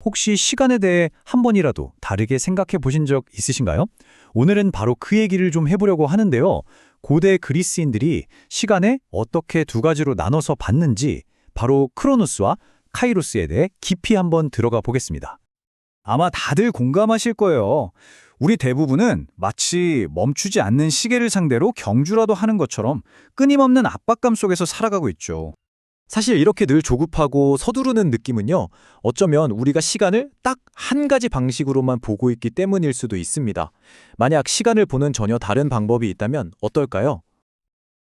혹시 시간에 대해 한 번이라도 다르게 생각해 보신 적 있으신가요? 오늘은 바로 그 얘기를 좀 해보려고 하는데요. 고대 그리스인들이 시간에 어떻게 두 가지로 나눠서 봤는지 바로 크로노스와 카이로스에 대해 깊이 한번 들어가 보겠습니다. 아마 다들 공감하실 거예요. 우리 대부분은 마치 멈추지 않는 시계를 상대로 경주라도 하는 것처럼 끊임없는 압박감 속에서 살아가고 있죠. 사실 이렇게 늘 조급하고 서두르는 느낌은요, 어쩌면 우리가 시간을 딱 한 가지 방식으로만 보고 있기 때문일 수도 있습니다. 만약 시간을 보는 전혀 다른 방법이 있다면 어떨까요?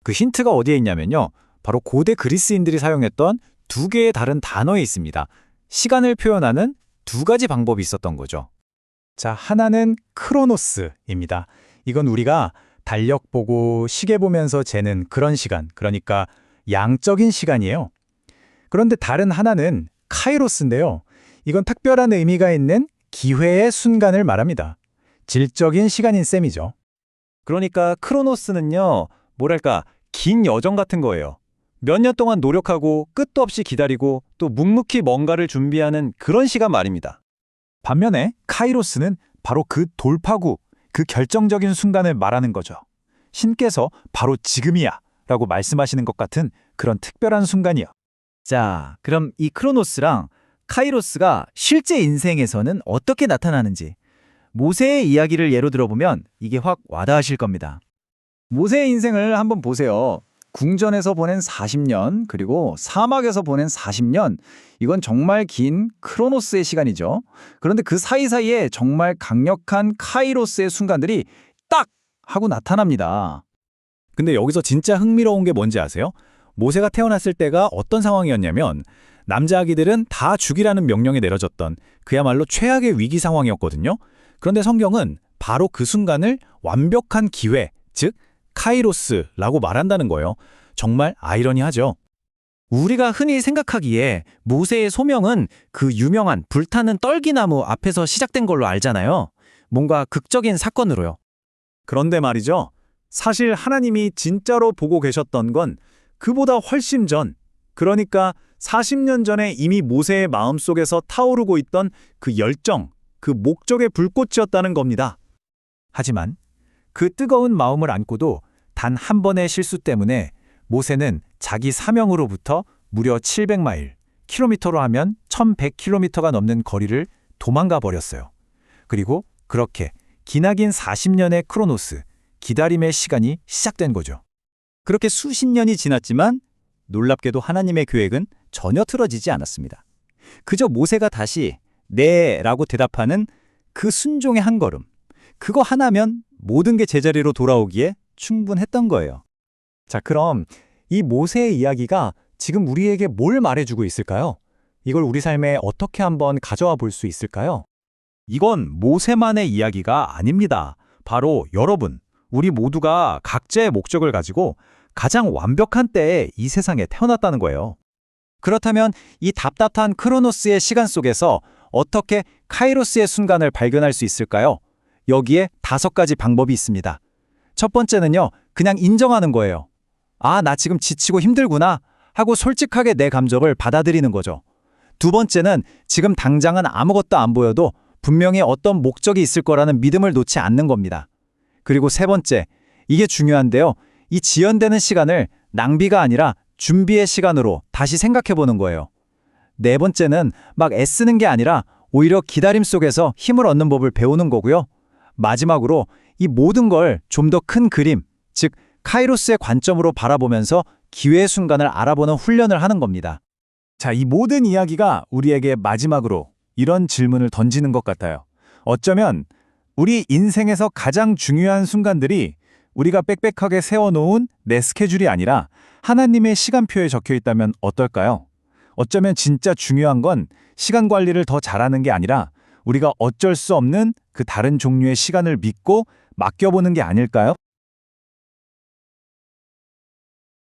그 힌트가 어디에 있냐면요. 바로 고대 그리스인들이 사용했던 두 개의 다른 단어에 있습니다. 시간을 표현하는 두 가지 방법이 있었던 거죠. 자, 하나는 크로노스입니다. 이건 우리가 달력 보고 시계 보면서 재는 그런 시간, 그러니까 양적인 시간이에요. 그런데 다른 하나는 카이로스인데요. 이건 특별한 의미가 있는 기회의 순간을 말합니다. 질적인 시간인 셈이죠. 그러니까 크로노스는요, 뭐랄까, 긴 여정 같은 거예요. 몇 년 동안 노력하고 끝도 없이 기다리고 또 묵묵히 뭔가를 준비하는 그런 시간 말입니다. 반면에 카이로스는 바로 그 돌파구, 그 결정적인 순간을 말하는 거죠. 신께서 바로 지금이야 라고 말씀하시는 것 같은 그런 특별한 순간이요. 자, 그럼 이 크로노스랑 카이로스가 실제 인생에서는 어떻게 나타나는지 모세의 이야기를 예로 들어보면 이게 확 와닿으실 겁니다. 모세의 인생을 한번 보세요. 궁전에서 보낸 40년, 그리고 사막에서 보낸 40년, 이건 정말 긴 크로노스의 시간이죠. 그런데 그 사이사이에 정말 강력한 카이로스의 순간들이 딱 하고 나타납니다. 근데 여기서 진짜 흥미로운 게 뭔지 아세요? 모세가 태어났을 때가 어떤 상황이었냐면 남자 아기들은 다 죽이라는 명령이 내려졌던 그야말로 최악의 위기 상황이었거든요. 그런데 성경은 바로 그 순간을 완벽한 기회, 즉 카이로스라고 말한다는 거예요. 정말 아이러니하죠. 우리가 흔히 생각하기에 모세의 소명은 그 유명한 불타는 떨기나무 앞에서 시작된 걸로 알잖아요. 뭔가 극적인 사건으로요. 그런데 말이죠. 사실 하나님이 진짜로 보고 계셨던 건 그보다 훨씬 전, 그러니까 40년 전에 이미 모세의 마음속에서 타오르고 있던 그 열정, 그 목적의 불꽃이었다는 겁니다. 하지만 그 뜨거운 마음을 안고도 단 한 번의 실수 때문에 모세는 자기 사명으로부터 무려 700마일, 킬로미터로 하면 1100km가 넘는 거리를 도망가 버렸어요. 그리고 그렇게 기나긴 40년의 크로노스, 기다림의 시간이 시작된 거죠. 그렇게 수십 년이 지났지만 놀랍게도 하나님의 계획은 전혀 틀어지지 않았습니다. 그저 모세가 다시 네라고 대답하는 그 순종의 한 걸음, 그거 하나면 모든 게 제자리로 돌아오기에 충분했던 거예요. 자, 그럼 이 모세의 이야기가 지금 우리에게 뭘 말해주고 있을까요? 이걸 우리 삶에 어떻게 한번 가져와 볼 수 있을까요? 이건 모세만의 이야기가 아닙니다. 바로 여러분, 우리 모두가 각자의 목적을 가지고 가장 완벽한 때에 이 세상에 태어났다는 거예요. 그렇다면 이 답답한 크로노스의 시간 속에서 어떻게 카이로스의 순간을 발견할 수 있을까요? 여기에 5가지 방법이 있습니다. 첫 번째는요, 그냥 인정하는 거예요. 아, 나 지금 지치고 힘들구나 하고 솔직하게 내 감정을 받아들이는 거죠. 두 번째는 지금 당장은 아무것도 안 보여도 분명히 어떤 목적이 있을 거라는 믿음을 놓지 않는 겁니다. 그리고 세 번째, 이게 중요한데요. 이 지연되는 시간을 낭비가 아니라 준비의 시간으로 다시 생각해 보는 거예요. 네 번째는 막 애쓰는 게 아니라 오히려 기다림 속에서 힘을 얻는 법을 배우는 거고요. 마지막으로 이 모든 걸 좀 더 큰 그림, 즉 카이로스의 관점으로 바라보면서 기회의 순간을 알아보는 훈련을 하는 겁니다. 자, 이 모든 이야기가 우리에게 마지막으로 이런 질문을 던지는 것 같아요. 어쩌면 우리 인생에서 가장 중요한 순간들이 우리가 빽빽하게 세워놓은 내 스케줄이 아니라 하나님의 시간표에 적혀 있다면 어떨까요? 어쩌면 진짜 중요한 건 시간 관리를 더 잘하는 게 아니라 우리가 어쩔 수 없는 그 다른 종류의 시간을 믿고 맡겨보는 게 아닐까요?